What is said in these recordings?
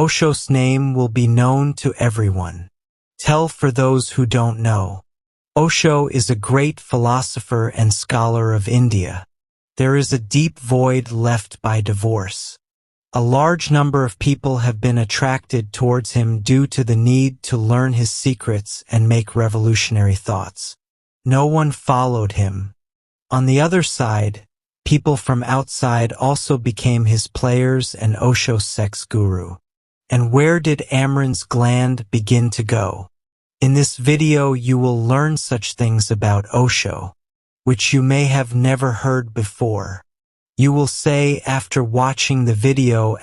Osho's name will be known to everyone. Tell for those who don't know. Osho is a great philosopher and scholar of India. There is a deep void left by divorce. A large number of people have been attracted towards him due to the need to learn his secrets and make revolutionary thoughts. No one followed him. On the other side, people from outside also became his players and Osho's sex guru. And where did Amron's gland begin to go? In this video you will learn such things about Osho, which you may have never heard before. You will say after watching the video,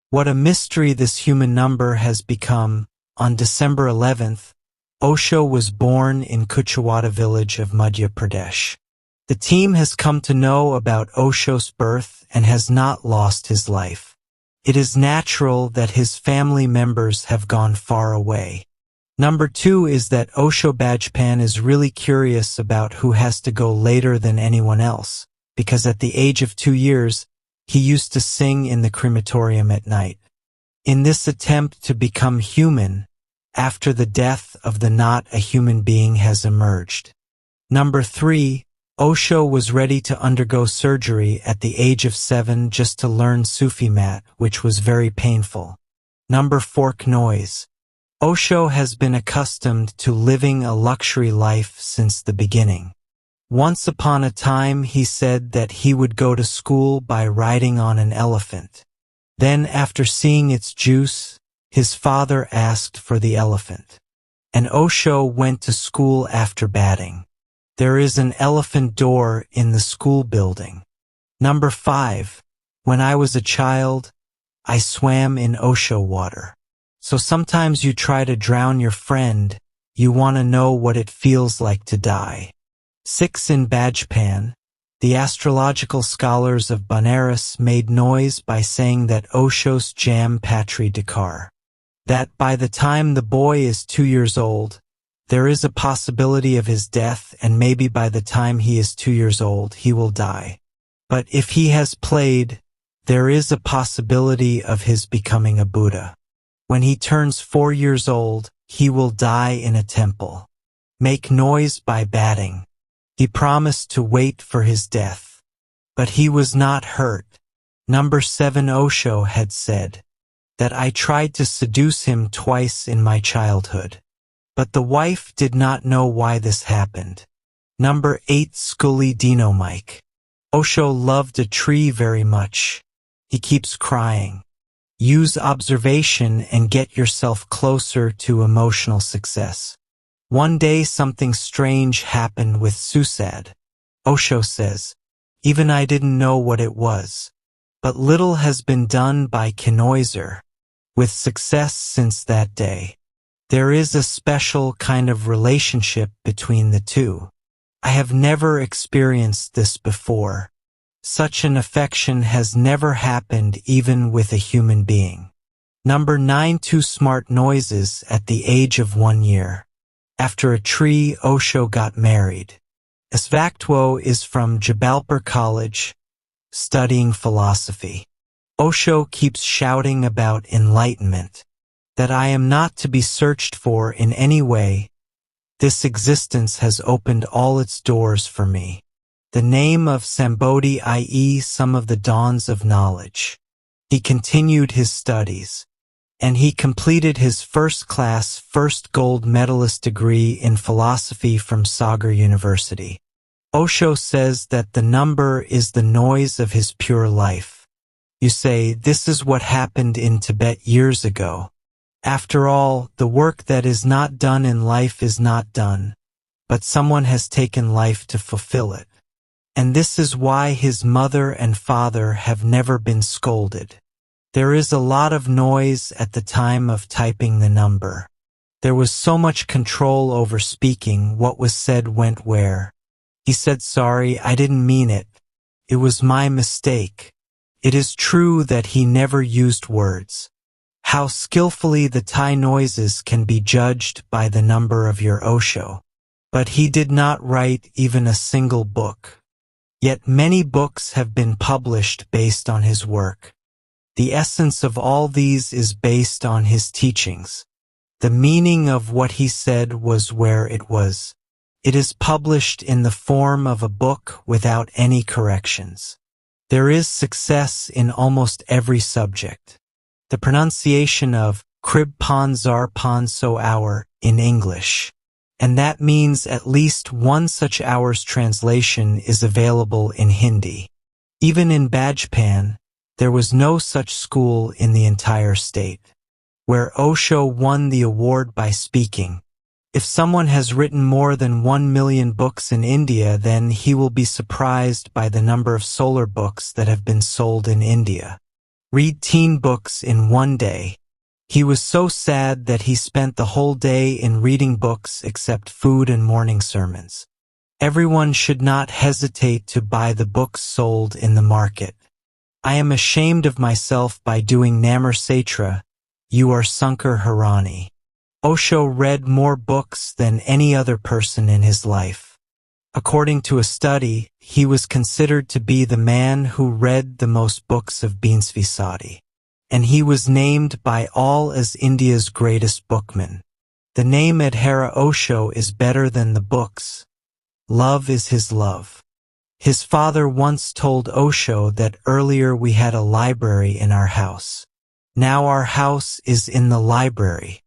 what a mystery this human number has become. On December 11th, Osho was born in Kuchawada village of Madhya Pradesh. The team has come to know about Osho's birth and has not lost his life. It is natural that his family members have gone far away. Number 2 is that Osho Bajpan is really curious about who has to go later than anyone else, because at the age of 2 years, he used to sing in the crematorium at night. In this attempt to become human, after the death of the not a human being has emerged. Number 3, Osho was ready to undergo surgery at the age of 7 just to learn Sufi mat, which was very painful. Number 4, noise. Osho has been accustomed to living a luxury life since the beginning. Once upon a time he said that he would go to school by riding on an elephant. Then after seeing its juice, his father asked for the elephant. And Osho went to school after batting. There is an elephant door in the school building. Number 5. When I was a child, I swam in Osho water. So sometimes you try to drown your friend, you want to know what it feels like to die. 6. In Bajpan, the astrological scholars of Banaras made noise by saying that Osho's jam patri dakar. That by the time the boy is 2 years old, there is a possibility of his death, and maybe by the time he is 2 years old, he will die. But if he has played, there is a possibility of his becoming a Buddha. When he turns 4 years old, he will die in a temple. Make noise by batting. He promised to wait for his death. But he was not hurt. Number 7, Osho had said that I tried to seduce him twice in my childhood. But the wife did not know why this happened. Number 8, Skuli Dino Mike. Osho loved a tree very much. He keeps crying. Use observation and get yourself closer to emotional success. One day something strange happened with Susad. Osho says, even I didn't know what it was. But little has been done by Kenoiser, with success since that day. There is a special kind of relationship between the two. I have never experienced this before. Such an affection has never happened even with a human being. Number 9, 2 smart noises at the age of 1 year. After a tree, Osho got married. Asvaktwo is from Jabalpur College, studying philosophy. Osho keeps shouting about enlightenment, that I am not to be searched for in any way. This existence has opened all its doors for me. The name of Sambodhi, i.e. some of the dawns of knowledge. He continued his studies, and he completed his first gold medalist degree in philosophy from Sagar University. Osho says that the number is the noise of his pure life. You say, this is what happened in Tibet years ago. After all, the work that is not done in life is not done, but someone has taken life to fulfill it. And this is why his mother and father have never been scolded. There is a lot of noise at the time of typing the number. There was so much control over speaking, what was said went where. He said, sorry, I didn't mean it. It was my mistake. It is true that he never used words. How skillfully the Thai noises can be judged by the number of your Osho. But he did not write even a single book. Yet many books have been published based on his work. The essence of all these is based on his teachings. The meaning of what he said was where it was. It is published in the form of a book without any corrections. There is success in almost every subject. The pronunciation of Krib Pan Zar Pan So hour in English. And that means at least one such hour's translation is available in Hindi. Even in Bajpan, there was no such school in the entire state. Where Osho won the award by speaking. If someone has written more than 1 million books in India, then he will be surprised by the number of solar books that have been sold in India. Read teen books in one day. He was so sad that he spent the whole day in reading books except food and morning sermons. Everyone should not hesitate to buy the books sold in the market. I am ashamed of myself by doing Namar Satra, you are Sankar Harani. Osho read more books than any other person in his life. According to a study, he was considered to be the man who read the most books of Binsvisadi. And he was named by all as India's greatest bookman. The name Adhara Osho is better than the books. Love is his love. His father once told Osho that earlier we had a library in our house. Now our house is in the library.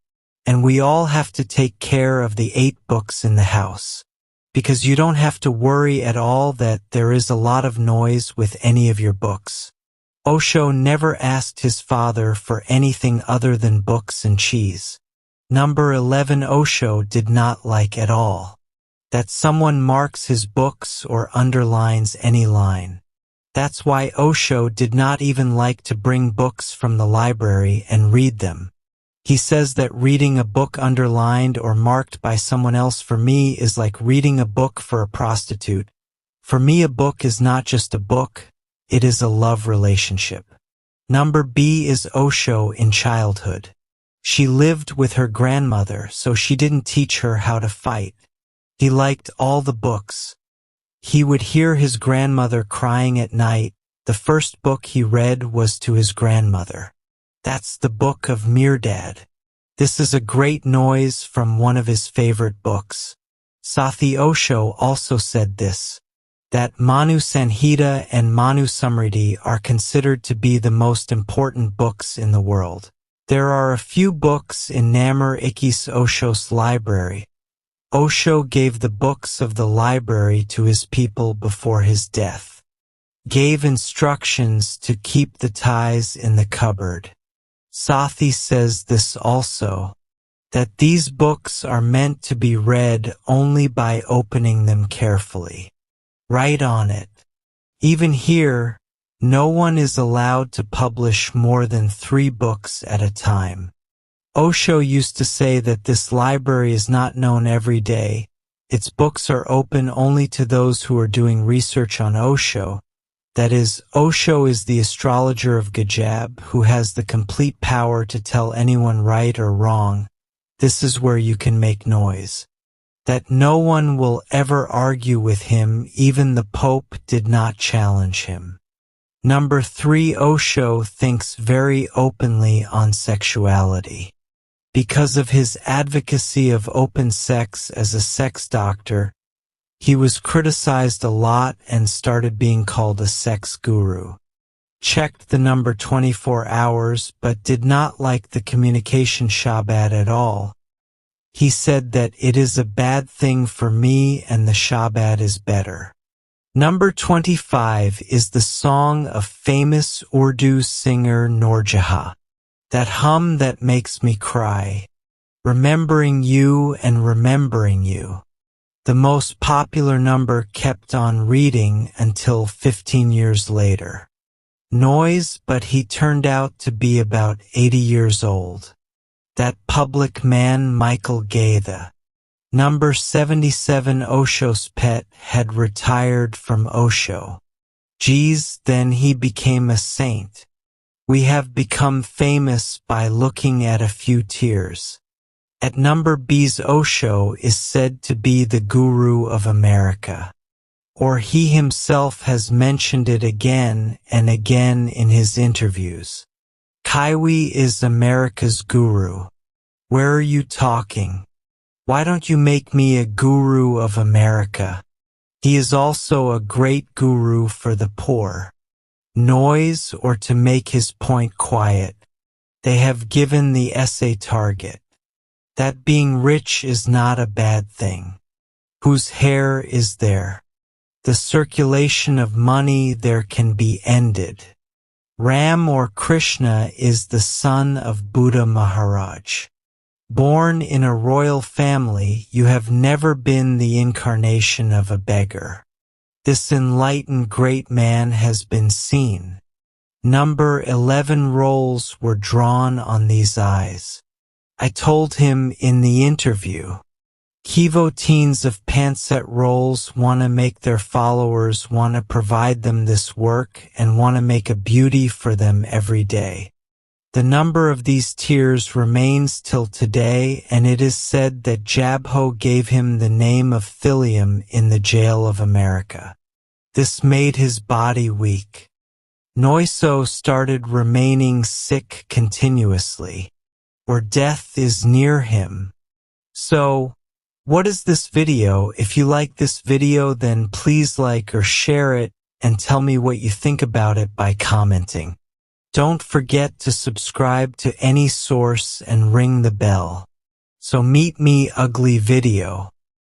And we all have to take care of the 8 books in the house. Because you don't have to worry at all that there is a lot of noise with any of your books. Osho never asked his father for anything other than books and cheese. Number 11 Osho did not like at all that someone marks his books or underlines any line. That's why Osho did not even like to bring books from the library and read them. He says that reading a book underlined or marked by someone else for me is like reading a book for a prostitute. For me, a book is not just a book. It is a love relationship. Number B is Osho in childhood. She lived with her grandmother, so she didn't teach her how to fight. He liked all the books. He would hear his grandmother crying at night. The first book he read was to his grandmother. That's the book of Mirdad. This is a great noise from one of his favorite books. Sathi Osho also said this. That Manu Sanhita and Manu Samriti are considered to be the most important books in the world. There are a few books in Namar Ikkis Osho's library. Osho gave the books of the library to his people before his death. Gave instructions to keep the ties in the cupboard. Sathi says this also, that these books are meant to be read only by opening them carefully. Write on it. Even here, no one is allowed to publish more than 3 books at a time. Osho used to say that this library is not known every day. Its books are open only to those who are doing research on Osho. That is, Osho is the astrologer of Gajab who has the complete power to tell anyone right or wrong. This is where you can make noise. That no one will ever argue with him, even the Pope did not challenge him. Number 3 Osho thinks very openly on sexuality. Because of his advocacy of open sex as a sex doctor, he was criticized a lot and started being called a sex guru. Checked the number 24 hours but did not like the communication Shabbat at all. He said that it is a bad thing for me and the Shabbat is better. Number 25 is the song of famous Urdu singer Noorjahan. That hum that makes me cry. Remembering you and remembering you. The most popular number kept on reading until 15 years later. Noise, but he turned out to be about 80 years old. That public man Michael Gaitha. Number 77 Osho's pet had retired from Osho. Geez, then he became a saint. We have become famous by looking at a few tears. At number B's Osho is said to be the guru of America. Or he himself has mentioned it again and again in his interviews. Kaiwi is America's guru. Where are you talking? Why don't you make me a guru of America? He is also a great guru for the poor. Noise or to make his point quiet. They have given the essay target. That being rich is not a bad thing. Whose hair is there? The circulation of money there can be ended. Ram or Krishna is the son of Buddha Maharaj. Born in a royal family, you have never been the incarnation of a beggar. This enlightened great man has been seen. Number 11 rolls were drawn on these eyes. I told him in the interview, Kivo teens of Panset rolls want to make their followers want to provide them this work and want to make a beauty for them every day. The number of these tears remains till today, and it is said that Jabho gave him the name of Thilium in the jail of America. This made his body weak. Noiso started remaining sick continuously, or death is near him. So, what is this video? If you like this video, then please like or share it and tell me what you think about it by commenting. Don't forget to subscribe to any source and ring the bell. So meet me ugly video.